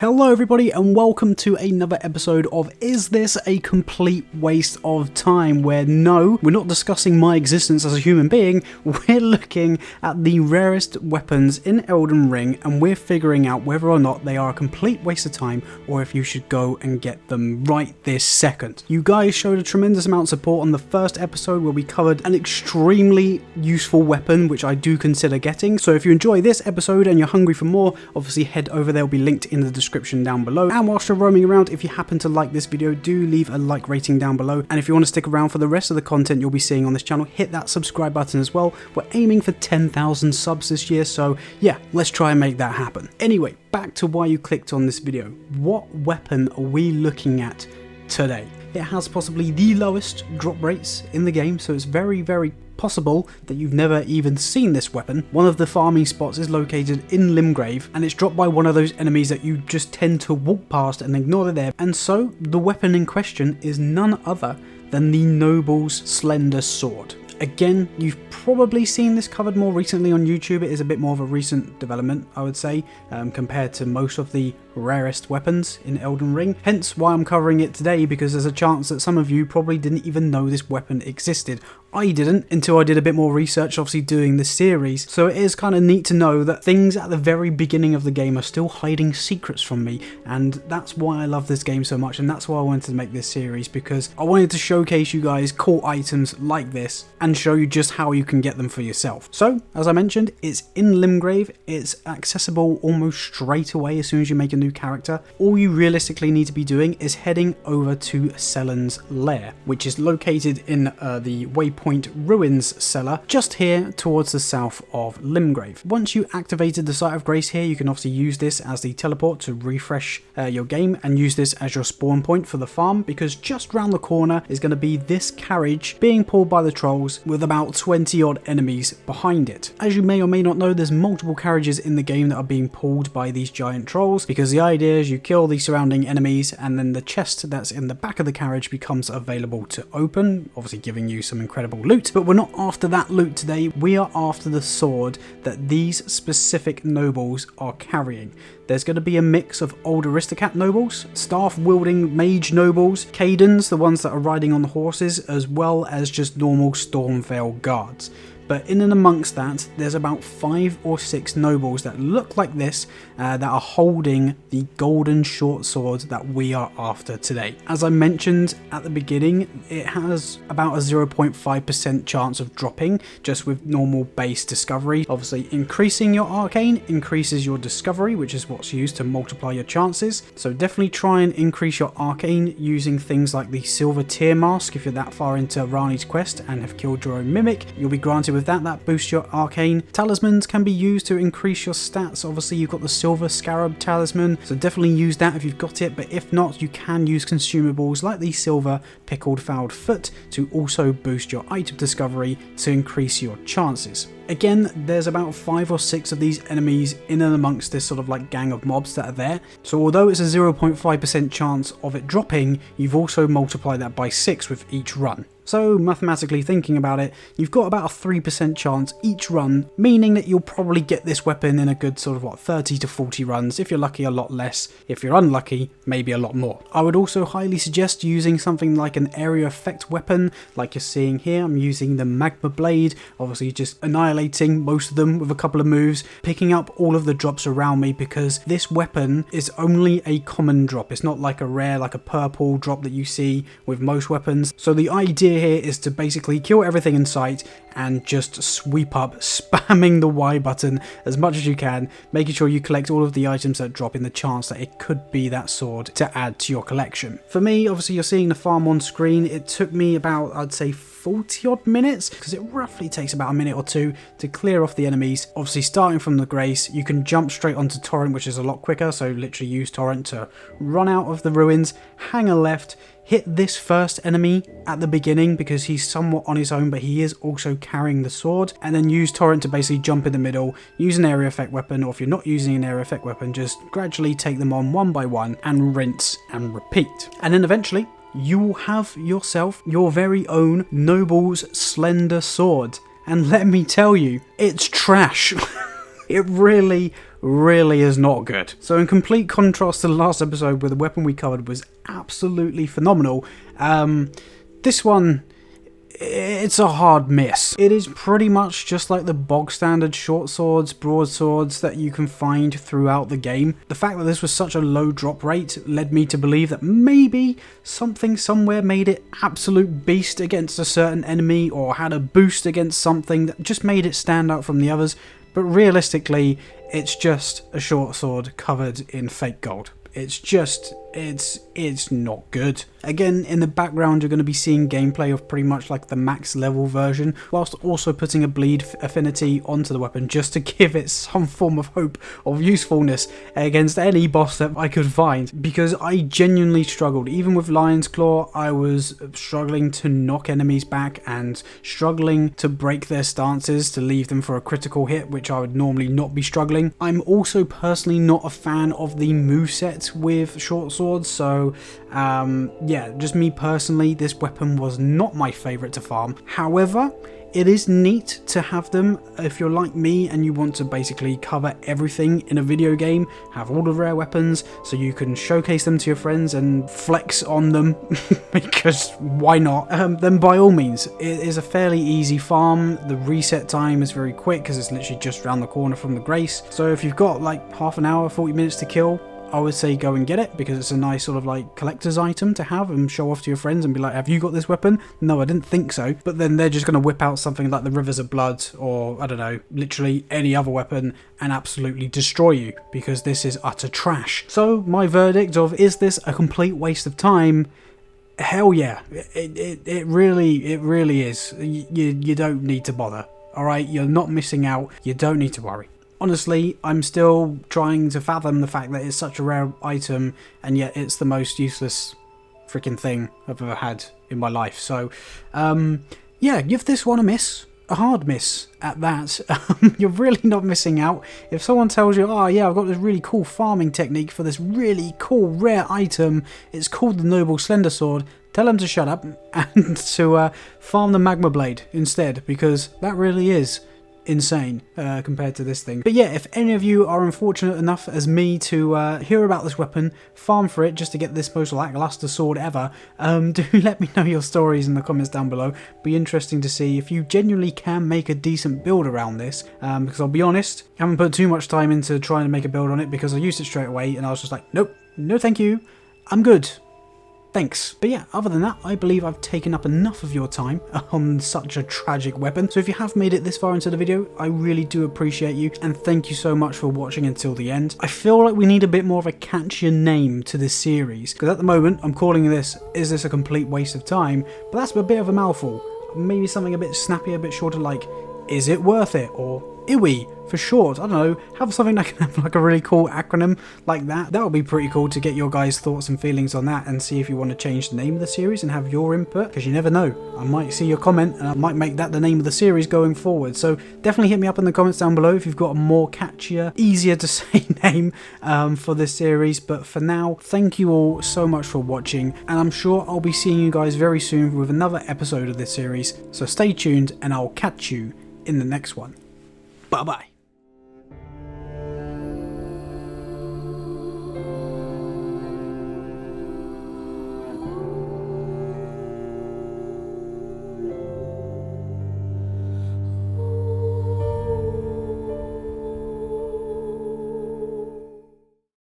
Hello everybody and welcome to another episode of Is This a Complete Waste of Time? Where no, we're not discussing my existence as a human being, we're looking at the rarest weapons in Elden Ring and we're figuring out whether or not they are a complete waste of time or if you should go and get them right this second. You guys showed a tremendous amount of support on the first episode where we covered an extremely useful weapon which I do consider getting, so if you enjoy this episode and you're hungry for more, obviously head over there, will be linked in the description down below. And whilst you're roaming around, if you happen to like this video, do leave a like rating down below, and if you want to stick around for the rest of the content you'll be seeing on this channel, hit that subscribe button as well. We're aiming for 10,000 subs this year, so yeah, let's try and make that happen. Anyway, back to why you clicked on this video. What weapon are we looking at today? It has possibly the lowest drop rates in the game, so it's very possible that you've never even seen this weapon. One of the farming spots is located in Limgrave, and it's dropped by one of those enemies that you just tend to walk past and ignore they're there. And so the weapon in question is none other than the Noble's Slender Sword. Again, you've probably seen this covered more recently on YouTube. It is a bit more of a recent development, I would say, compared to most of the rarest weapons in Elden Ring. Hence why I'm covering it today, because there's a chance that some of you probably didn't even know this weapon existed. I didn't until I did a bit more research, obviously doing this series. So it is kind of neat to know that things at the very beginning of the game are still hiding secrets from me. And that's why I love this game so much. And that's why I wanted to make this series, because I wanted to showcase you guys cool items like this and show you just how you can get them for yourself. So, as I mentioned, it's in Limgrave. It's accessible almost straight away as soon as you make a new character. All you realistically need to be doing is heading over to Selen's lair, which is located in the Waypoint Ruins cellar, just here towards the south of Limgrave. Once you activated the Site of Grace here, you can obviously use this as the teleport to refresh your game and use this as your spawn point for the farm, because just round the corner is going to be this carriage being pulled by the trolls with about 20 odd enemies behind it. As you may or may not know, there's multiple carriages in the game that are being pulled by these giant trolls, because the idea is you kill the surrounding enemies and then the chest that's in the back of the carriage becomes available to open, obviously giving you some incredible loot. But we're not after that loot today, we are after the sword that these specific nobles are carrying. There's going to be a mix of old aristocrat nobles, staff-wielding mage nobles, Cadens, the ones that are riding on the horses, as well as just normal Stormvale guards. But in and amongst that, there's about 5 or 6 nobles that look like this, that are holding the golden short sword that we are after today. As I mentioned at the beginning, it has about a 0.5% chance of dropping, just with normal base discovery. Obviously, increasing your arcane increases your discovery, which is what's used to multiply your chances. So definitely try and increase your arcane using things like the silver tier mask. If you're that far into Rani's quest and have killed your own mimic, you'll be granted with that boosts your arcane. Talismans can be used to increase your stats. Obviously you've got the silver scarab talisman, so definitely use that if you've got it, but if not, you can use consumables like the silver pickled fouled foot to also boost your item discovery to increase your chances. Again, there's about 5 or 6 of these enemies in and amongst this sort of like gang of mobs that are there. So although it's a 0.5% chance of it dropping, you've also multiplied that by 6 with each run. So mathematically thinking about it, you've got about a 3% chance each run, meaning that you'll probably get this weapon in a good sort of 30 to 40 runs. If you're lucky, a lot less. If you're unlucky, maybe a lot more. I would also highly suggest using something like an area effect weapon, like you're seeing here. I'm using the magma blade, obviously just annihilating most of them with a couple of moves, picking up all of the drops around me, because this weapon is only a common drop. It's not like a rare, like a purple drop that you see with most weapons. So the idea here is to basically kill everything in sight and just sweep up, spamming the Y button as much as you can, making sure you collect all of the items that drop in the chance that it could be that sword to add to your collection. For me, obviously you're seeing the farm on screen. It took me about, I'd say, 40 odd minutes, because it roughly takes about a minute or 2 to clear off the enemies. Obviously starting from the Grace, you can jump straight onto Torrent, which is a lot quicker, so literally use Torrent to run out of the ruins, hang a left, hit this first enemy at the beginning because he's somewhat on his own, but he is also carrying the sword, and then use Torrent to basically jump in the middle, use an area effect weapon, or if you're not using an area effect weapon, just gradually take them on one by one and rinse and repeat. And then eventually you will have yourself your very own Noble's Slender Sword. And let me tell you, it's trash. It really, really is not good. So in complete contrast to the last episode where the weapon we covered was absolutely phenomenal, this one, it's a hard miss. It is pretty much just like the bog standard short swords, broadswords that you can find throughout the game. The fact that this was such a low drop rate led me to believe that maybe something somewhere made it absolute beast against a certain enemy, or had a boost against something that just made it stand out from the others. But realistically, it's just a short sword covered in fake gold. It's not good. Again, in the background you're going to be seeing gameplay of pretty much like the max level version, whilst also putting a bleed affinity onto the weapon just to give it some form of hope of usefulness against any boss that I could find, because I genuinely struggled. Even with Lion's Claw, I was struggling to knock enemies back and struggling to break their stances to leave them for a critical hit, which I would normally not be struggling. I'm also personally not a fan of the moveset with short swords, so yeah, just me personally, this weapon was not my favourite to farm. However, it is neat to have them if you're like me and you want to basically cover everything in a video game, have all the rare weapons so you can showcase them to your friends and flex on them, because why not? Then by all means, it is a fairly easy farm. The reset time is very quick because it's literally just around the corner from the Grace. So if you've got like half an hour, 40 minutes to kill, I would say go and get it, because it's a nice sort of like collector's item to have and show off to your friends and be like, have you got this weapon? No, I didn't think so. But then they're just going to whip out something like the Rivers of Blood, or I don't know, literally any other weapon, and absolutely destroy you, because this is utter trash. So my verdict of, is this a complete waste of time? Hell yeah, it really is. You don't need to bother. Alright, you're not missing out, you don't need to worry. Honestly, I'm still trying to fathom the fact that it's such a rare item, and yet it's the most useless freaking thing I've ever had in my life. So, yeah, give this one a miss. A hard miss at that. You're really not missing out. If someone tells you, oh yeah, I've got this really cool farming technique for this really cool rare item, it's called the Noble Slender Sword, tell them to shut up and to farm the Magma Blade instead, because that really is insane compared to this thing. But yeah, if any of you are unfortunate enough as me to hear about this weapon, farm for it just to get this most lackluster sword ever, do let me know your stories in the comments down below. Be interesting to see if you genuinely can make a decent build around this, because I'll be honest, I haven't put too much time into trying to make a build on it, because I used it straight away and I was just like, nope, no thank you, I'm good. Thanks. But yeah, other than that, I believe I've taken up enough of your time on such a tragic weapon. So if you have made it this far into the video, I really do appreciate you, and thank you so much for watching until the end. I feel like we need a bit more of a catchier name to this series, because at the moment I'm calling this, is this a complete waste of time? But that's a bit of a mouthful. Maybe something a bit snappier, a bit shorter, like, is it worth it? Or IWI for short. I don't know, have something that can have like a really cool acronym like that. That would be pretty cool to get your guys' thoughts and feelings on that, and see if you want to change the name of the series and have your input, because you never know, I might see your comment and I might make that the name of the series going forward. So definitely hit me up in the comments down below if you've got a more catchier, easier to say name for this series. But for now, thank you all so much for watching, and I'm sure I'll be seeing you guys very soon with another episode of this series. So stay tuned and I'll catch you in the next one. Bye bye.